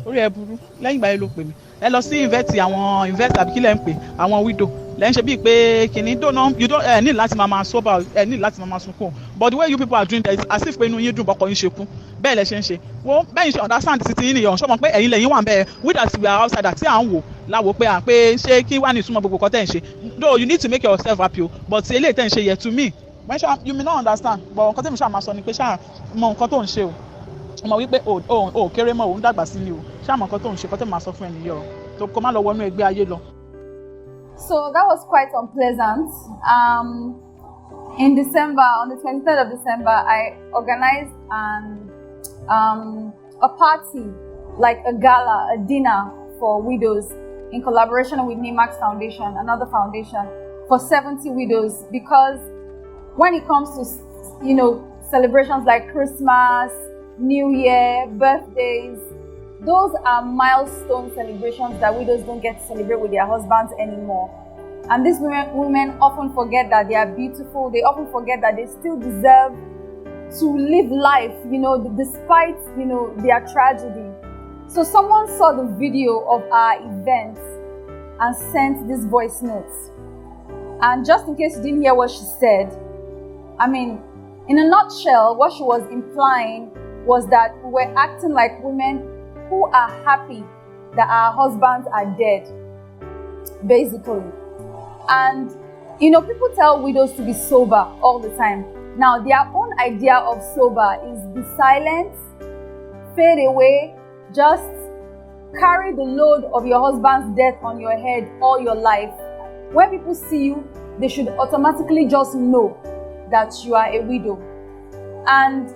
orí ẹ burú lẹ́yìn ìgbà yẹn ló pè mí ẹ lọ sí invest àbí kí lẹ́ ń pè àwọn widow lẹ́ ń ṣe bíi pé kìnní you don't ní láti máa sober ẹ ní láti máa sunkún but the way you people are doing that as if pé inú yín dùn bọ́kọ yín ṣe kú bẹ́ẹ̀ lẹ ṣe ń ṣe wo bẹ́ẹ̀ ṣe understand títí yín nìyẹn ṣọ́mọ pé ẹ̀yin lẹ́yìn wà ń bẹ́ẹ̀ we that we are outside àti à ń wò láwo pé ṣé kí wà ní ìtumọ̀ gbogbo kan tẹ̀ ń ṣe though you need to make yourself happy o but eléyìí tẹ̀ ń ṣe yẹ to me you may not understand but nǹkan tí mo ṣáà máa sọ ni pé ṣáà mọ nǹkan tó ń ṣe o ọmọ wípé o kéré mọ́ òun dàgbà sí ni o ṣáà mọ nǹkan tó ń ṣe kọ́tẹ́ máa sọ fún ẹnìyẹn o tó kó má lọ wọnú ẹgbẹ́ ayé lọ. So that was quite unpleasant. In December, on the 23rd of December, I organized a party, like a gala, a dinner for widows in collaboration with Nimax Foundation, another foundation, for 70 widows, because when it comes to, celebrations like Christmas, New Year, birthdays, those are milestone celebrations that widows don't get to celebrate with their husbands anymore. And these women often forget that they are beautiful. They often forget that they still deserve to live life, despite, their tragedy. So someone saw the video of our event and sent this voice notes. And just in case you didn't hear what she said, in a nutshell, what she was implying was that we were acting like women who are happy that our husbands are dead, basically. And, people tell widows to be sober all the time. Now, their own idea of sober is be silent, fade away, just carry the load of your husband's death on your head all your life. When people see you, they should automatically just know that you are a widow. And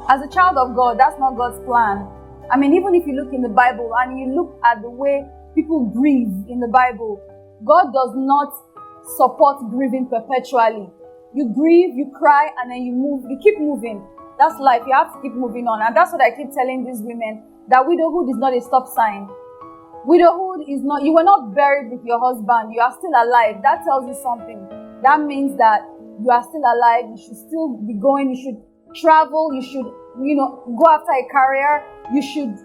as a child of God, that's not God's plan. Even if you look in the Bible and you look at the way people grieve in the Bible, God does not support grieving perpetually. You grieve, you cry, and then you keep moving. That's life. You have to keep moving on. And that's what I keep telling these women, that widowhood is not a stop sign. Widowhood is not, you were not buried with your husband. You are still alive. That tells you something. That means that you are still alive. You should still be going. You should travel. You should, go after a career. You should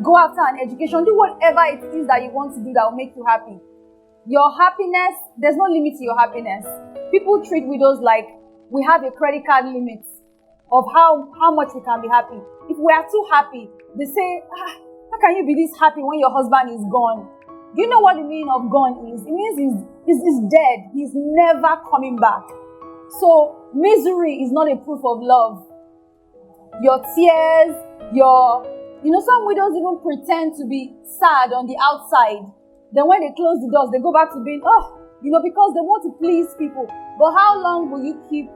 go after an education. Do whatever it is that you want to do that will make you happy. Your happiness, there's no limit to your happiness. People treat widows like we have a credit card limit of how much we can be happy. If we are too happy, they say, how can you be this happy when your husband is gone? Do you know what the meaning of gone is? It means he's dead. He's never coming back. So misery is not a proof of love. Your tears, some widows even pretend to be sad on the outside. Then when they close the doors, they go back to being, because they want to please people. But how long will you keep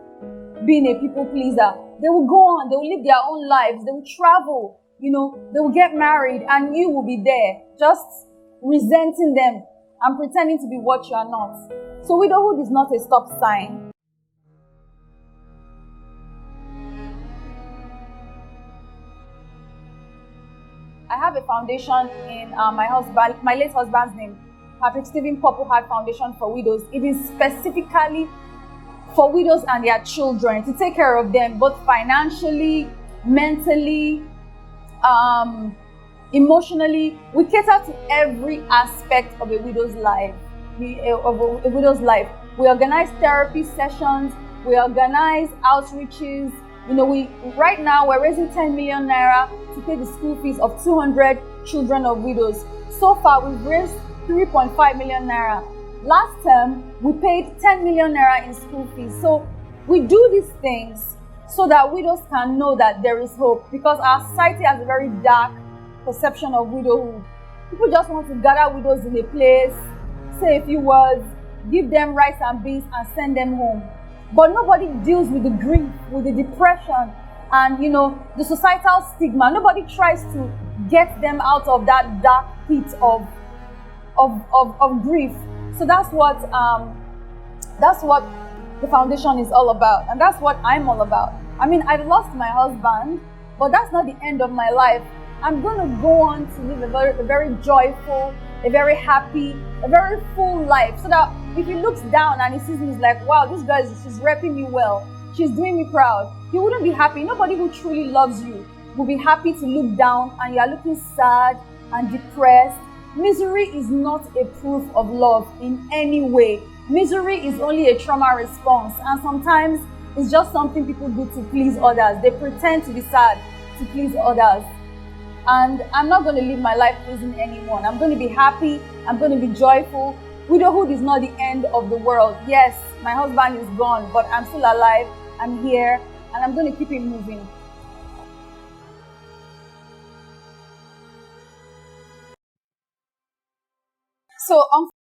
being a people pleaser? They will go on, they will live their own lives, they will travel, they will get married, and you will be there, just resenting them and pretending to be what you are not. So widowhood is not a stop sign. I have a foundation in my late husband's name, Patrick Stephen Purple Heart Foundation for Widows. It is specifically for widows and their children, to take care of them both financially, mentally, emotionally. We cater to every aspect of a widow's life. We organize therapy sessions. We organize outreaches. Right now we're raising 10 million naira to pay the school fees of 200 children of widows. So far, we've raised 3.5 million naira. Last term, we paid 10 million naira in school fees. So we do these things so that widows can know that there is hope, because our society has a very dark perception of widowhood. People just want to gather widows in a place, say a few words, give them rice and beans, and send them home. But nobody deals with the grief, with the depression, and the societal stigma. Nobody tries to get them out of that dark pit of grief. So that's what the foundation is all about, and that's what I'm all about. I lost my husband, but that's not the end of my life. I'm going to go on to live a very joyful, a very happy, a very full life, so that if he looks down and he sees me, he's like, wow, this girl, she's repping me well. She's doing me proud. He wouldn't be happy. Nobody who truly loves you will be happy to look down and you are looking sad and depressed. Misery is not a proof of love in any way. Misery is only a trauma response, and sometimes it's just something people do to please others. They pretend to be sad to please others. And I'm not going to live my life pleasing anyone. I'm going to be happy. I'm going to be joyful. Widowhood is not the end of the world. Yes, my husband is gone, but I'm still alive. I'm here, and I'm going to keep it moving. So,